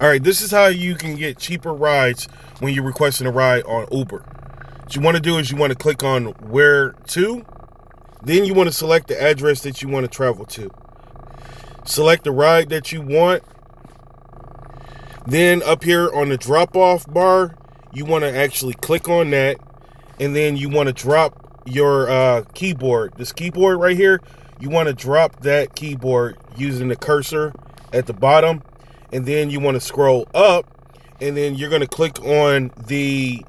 All right, this is how you can get cheaper rides when you're requesting a ride on Uber. What you want to do is you want to click on where to, then you want to select the address that you want to travel to. Select the ride that you want. Then up here on the drop-off bar, you want to actually click on that, and then you want to drop your keyboard. This keyboard right here, you want to drop that keyboard using the cursor at the bottom, and then you want to scroll up, and then you're going to click on the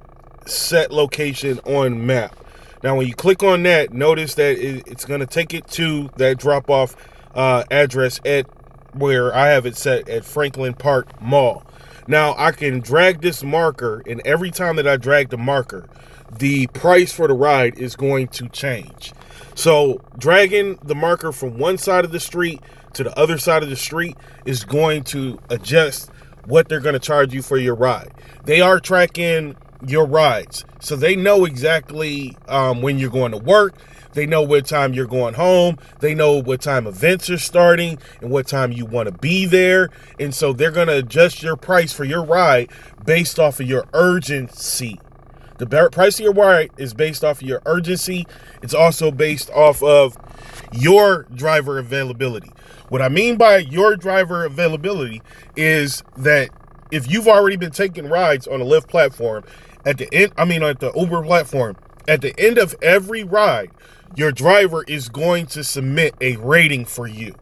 set location on map. Now, when you click on that, notice that it's going to take it to that drop-off address at where I have it set at Franklin Park Mall. Now, I can drag this marker, and every time that I drag the marker, the price for the ride is going to change. So dragging the marker from one side of the street to the other side of the street is going to adjust what they're going to charge you for your ride. They are tracking your rides, so they know exactly when you're going to work. They know what time you're going home. They know what time events are starting and what time you want to be there. And so they're going to adjust your price for your ride based off of your urgency. The price of your ride is based off of your urgency. It's also based off of your driver availability. What I mean by your driver availability is that if you've already been taking rides on a Lyft platform, at the Uber platform, at the end of every ride, your driver is going to submit a rating for you.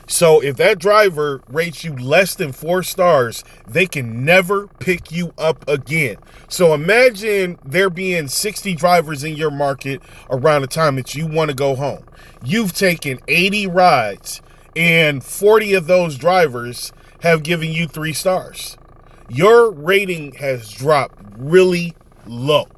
So if that driver rates you less than 4 stars, they can never pick you up again. So imagine there being 60 drivers in your market around the time that you want to go home. You've taken 80 rides, and 40 of those drivers have given you 3 stars. Your rating has dropped really low,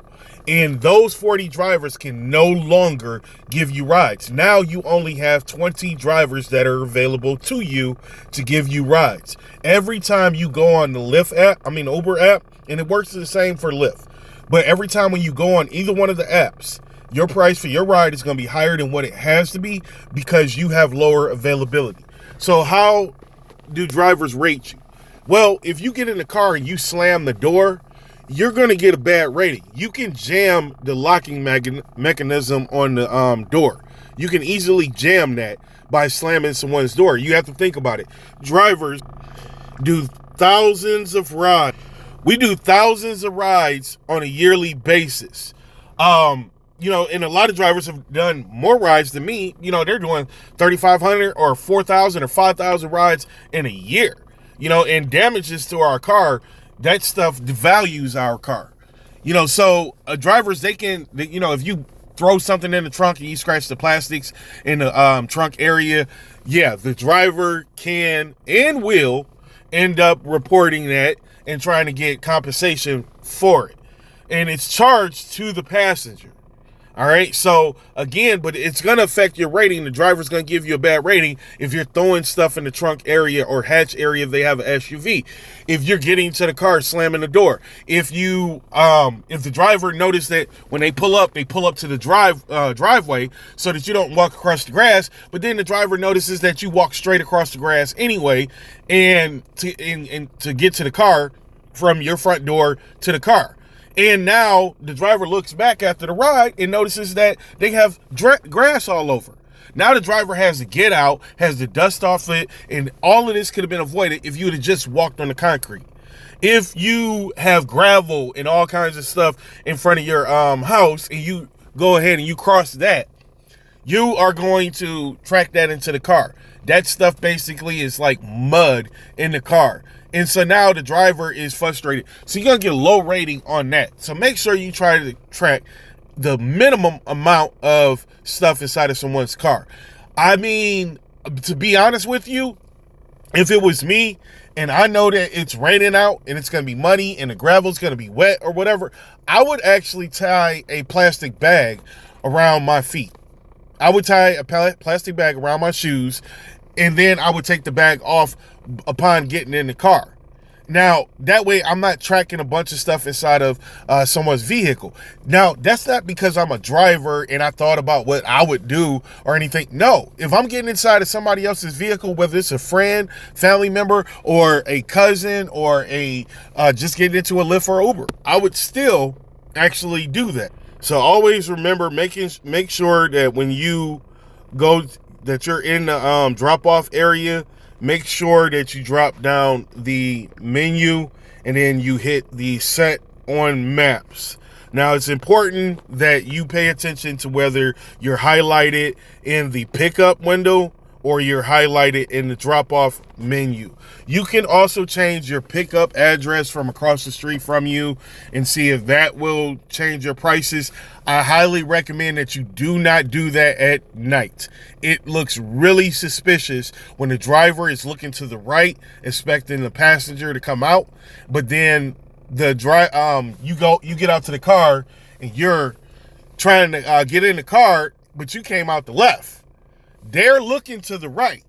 and those 40 drivers can no longer give you rides. Now you only have 20 drivers that are available to you to give you rides. Every time you go on the Uber app, and it works the same for Lyft, but every time when you go on either one of the apps, your price for your ride is going to be higher than what it has to be because you have lower availability. So how do drivers rate you? Well, if you get in the car and you slam the door, you're going to get a bad rating. You can jam the locking mechanism on the door. You can easily jam that by slamming someone's door. You have to think about it. Drivers do thousands of rides. We do thousands of rides on a yearly basis. And a lot of drivers have done more rides than me. They're doing 3,500 or 4,000 or 5,000 rides in a year. And damages to our car, that stuff devalues our car. So drivers, they can, if you throw something in the trunk and you scratch the plastics in the trunk area, yeah, the driver can and will end up reporting that and trying to get compensation for it. And it's charged to the passenger. All right. So again, but it's going to affect your rating. The driver's going to give you a bad rating if you're throwing stuff in the trunk area or hatch area if they have an SUV. If you're getting to the car, slamming the door. If the driver noticed that when they pull up to the driveway so that you don't walk across the grass, but then the driver notices that you walk straight across the grass anyway, and to get to the car from your front door to the car. And now the driver looks back after the ride and notices that they have grass all over. Now the driver has to get out, has to dust off it, and all of this could have been avoided if you would have just walked on the concrete. If you have gravel and all kinds of stuff in front of your house and you go ahead and you cross that, you are going to track that into the car. That stuff basically is like mud in the car. And so now the driver is frustrated. So you're going to get a low rating on that. So make sure you try to track the minimum amount of stuff inside of someone's car. I mean, to be honest with you, if it was me and I know that it's raining out and it's going to be muddy and the gravel's going to be wet or whatever, I would actually tie a plastic bag around my feet. I would tie a plastic bag around my shoes, and then I would take the bag off upon getting in the car. Now, that way I'm not tracking a bunch of stuff inside of someone's vehicle. Now, that's not because I'm a driver and I thought about what I would do or anything. No, if I'm getting inside of somebody else's vehicle, whether it's a friend, family member, or a cousin, or a just getting into a Lyft or Uber, I would still actually do that. So always remember, make sure that when you go, that you're in the drop-off area, make sure that you drop down the menu and then you hit the set on maps. Now, it's important that you pay attention to whether you're highlighted in the pickup window or you're highlighted in the drop-off menu. You can also change your pickup address from across the street from you and see if that will change your prices. I highly recommend that you do not do that at night. It looks really suspicious when the driver is looking to the right, expecting the passenger to come out, but then you get out to the car and you're trying to get in the car, but you came out the left. They're looking to the right.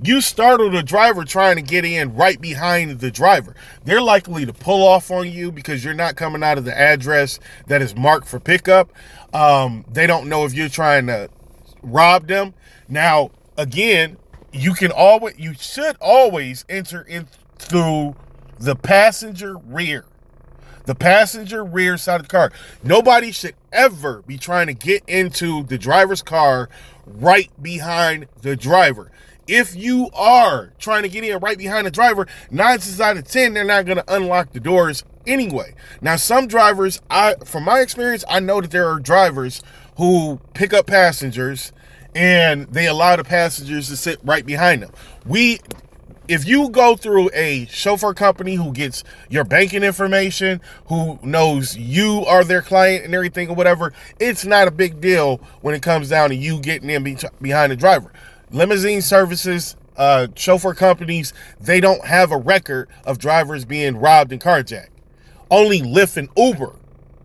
You startle the driver trying to get in right behind the driver. They're likely to pull off on you because you're not coming out of the address that is marked for pickup. They don't know if you're trying to rob them. Now, again, you should always enter in through the passenger rear. The passenger rear side of the car. Nobody should ever be trying to get into the driver's car right behind the driver. If you are trying to get in right behind the driver, 9 times out of 10, they're not going to unlock the doors anyway. Now, some drivers, from my experience, I know that there are drivers who pick up passengers and they allow the passengers to sit right behind them. If you go through a chauffeur company who gets your banking information, who knows you are their client and everything or whatever, it's not a big deal when it comes down to you getting in behind the driver. Limousine services, chauffeur companies, they don't have a record of drivers being robbed and carjacked. Only Lyft and Uber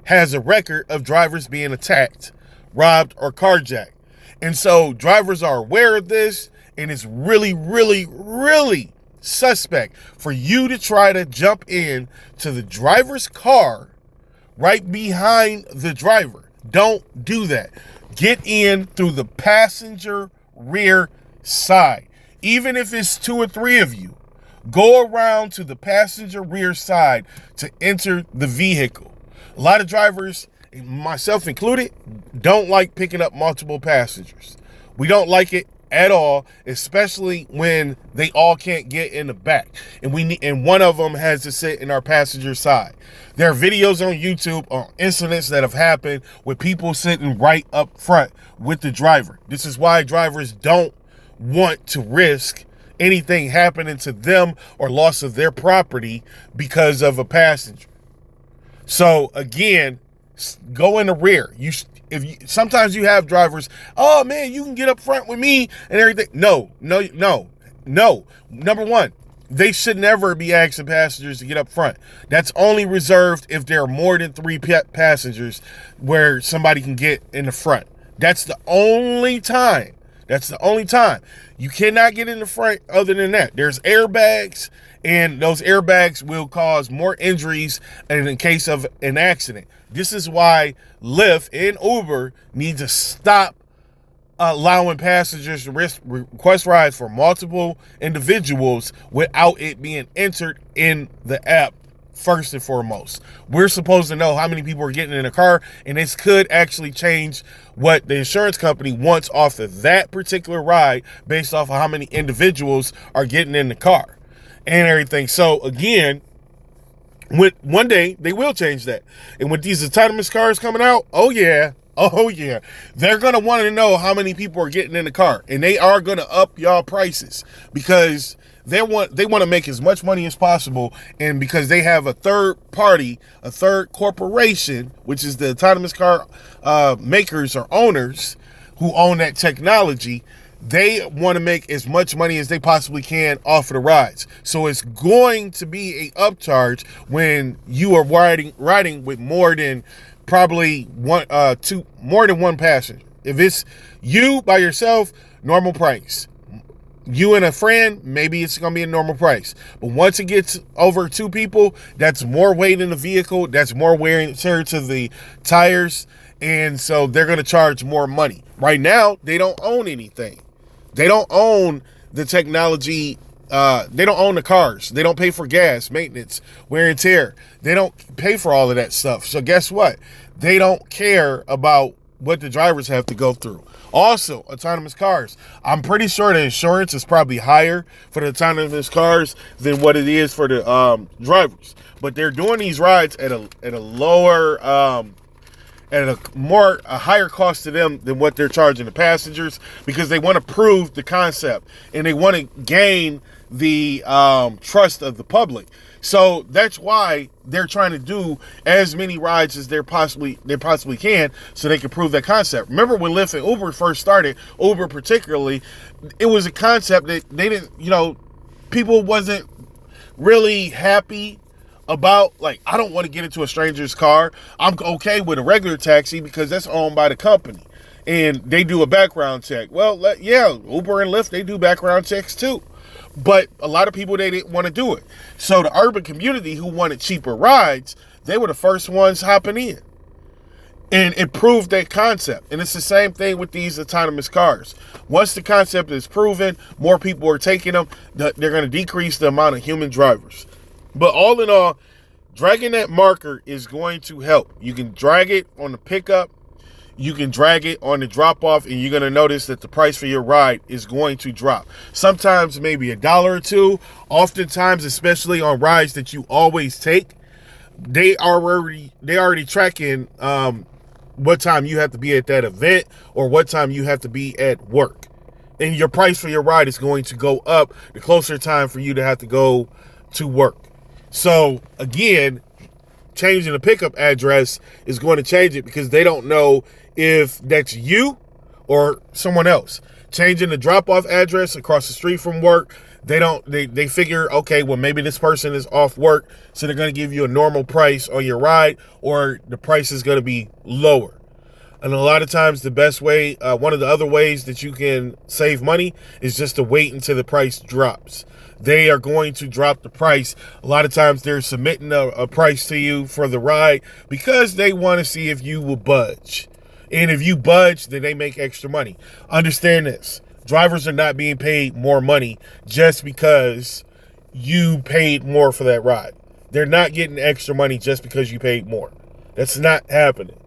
has a record of drivers being attacked, robbed, or carjacked. And so drivers are aware of this. And it's really, really, really suspect for you to try to jump in to the driver's car right behind the driver. Don't do that. Get in through the passenger rear side. Even if it's 2 or 3 of you, go around to the passenger rear side to enter the vehicle. A lot of drivers, myself included, don't like picking up multiple passengers. We don't like it at all, especially when they all can't get in the back and one of them has to sit in our passenger side. There are videos on YouTube on incidents that have happened with people sitting right up front with the driver. This is why drivers don't want to risk anything happening to them or loss of their property because of a passenger. So again, go in the rear. Sometimes you have drivers, oh man, you can get up front with me and everything. No. Number one, they should never be asking passengers to get up front. That's only reserved if there are more than 3 passengers where somebody can get in the front. That's the only time. You cannot get in the front other than that. There's airbags, and those airbags will cause more injuries in case of an accident. This is why Lyft and Uber need to stop allowing passengers to request rides for multiple individuals without it being entered in the app. First and foremost, we're supposed to know how many people are getting in a car, and this could actually change what the insurance company wants off of that particular ride based off of how many individuals are getting in the car and everything. So again, one day they will change that. And with these autonomous cars coming out, oh yeah, they're going to want to know how many people are getting in the car, and they are going to up y'all prices because they want to make as much money as possible. And because they have a third party, a third corporation, which is the autonomous car makers or owners who own that technology, they want to make as much money as they possibly can off of the rides. So it's going to be a upcharge when you are riding with more than probably more than one passenger. If it's you by yourself, normal price. You and a friend, maybe it's going to be a normal price. But once it gets over 2 people, that's more weight in the vehicle. That's more wear and tear to the tires. And so they're going to charge more money. Right now, they don't own anything. They don't own the technology. They don't own the cars. They don't pay for gas, maintenance, wear and tear. They don't pay for all of that stuff. So guess what? They don't care about what the drivers have to go through. Also, autonomous cars. I'm pretty sure the insurance is probably higher for the autonomous cars than what it is for the drivers. But they're doing these rides at a lower, at a higher cost to them than what they're charging the passengers, because they want to prove the concept and they want to gain the trust of the public. So that's why they're trying to do as many rides as they possibly can, so they can prove that concept. Remember when Lyft and Uber first started, Uber particularly, it was a concept that they didn't, people wasn't really happy about. Like, I don't want to get into a stranger's car. I'm okay with a regular taxi because that's owned by the company and they do a background check. Well, yeah, Uber and Lyft, they do background checks too. But a lot of people, they didn't want to do it. So the urban community who wanted cheaper rides, they were the first ones hopping in. And it proved that concept. And it's the same thing with these autonomous cars. Once the concept is proven, more people are taking them, they're going to decrease the amount of human drivers. But all in all, dragging that marker is going to help. You can drag it on the pickup. You can drag it on the drop off, and you're going to notice that the price for your ride is going to drop. Sometimes maybe $1 or $2. Oftentimes, especially on rides that you always take, they already tracking what time you have to be at that event or what time you have to be at work. And your price for your ride is going to go up the closer time for you to have to go to work. So again, changing the pickup address is going to change it because they don't know if that's you or someone else. Changing the drop-off address across the street from work, they figure, okay, well, maybe this person is off work, so they're going to give you a normal price on your ride, or the price is going to be lower. And a lot of times the best way, one of the other ways that you can save money is just to wait until the price drops. They are going to drop the price. A lot of times they're submitting a price to you for the ride because they want to see if you will budge. And if you budge, then they make extra money. Understand this. Drivers are not being paid more money just because you paid more for that ride. They're not getting extra money just because you paid more. That's not happening.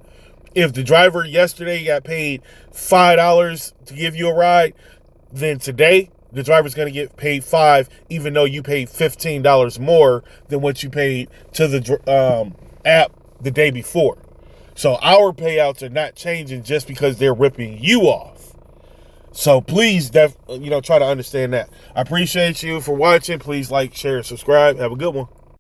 If the driver yesterday got paid $5 to give you a ride, then today the driver's going to get paid $5, even though you paid $15 more than what you paid to the app the day before. So our payouts are not changing just because they're ripping you off. So please, try to understand that. I appreciate you for watching. Please like, share, and subscribe. Have a good one.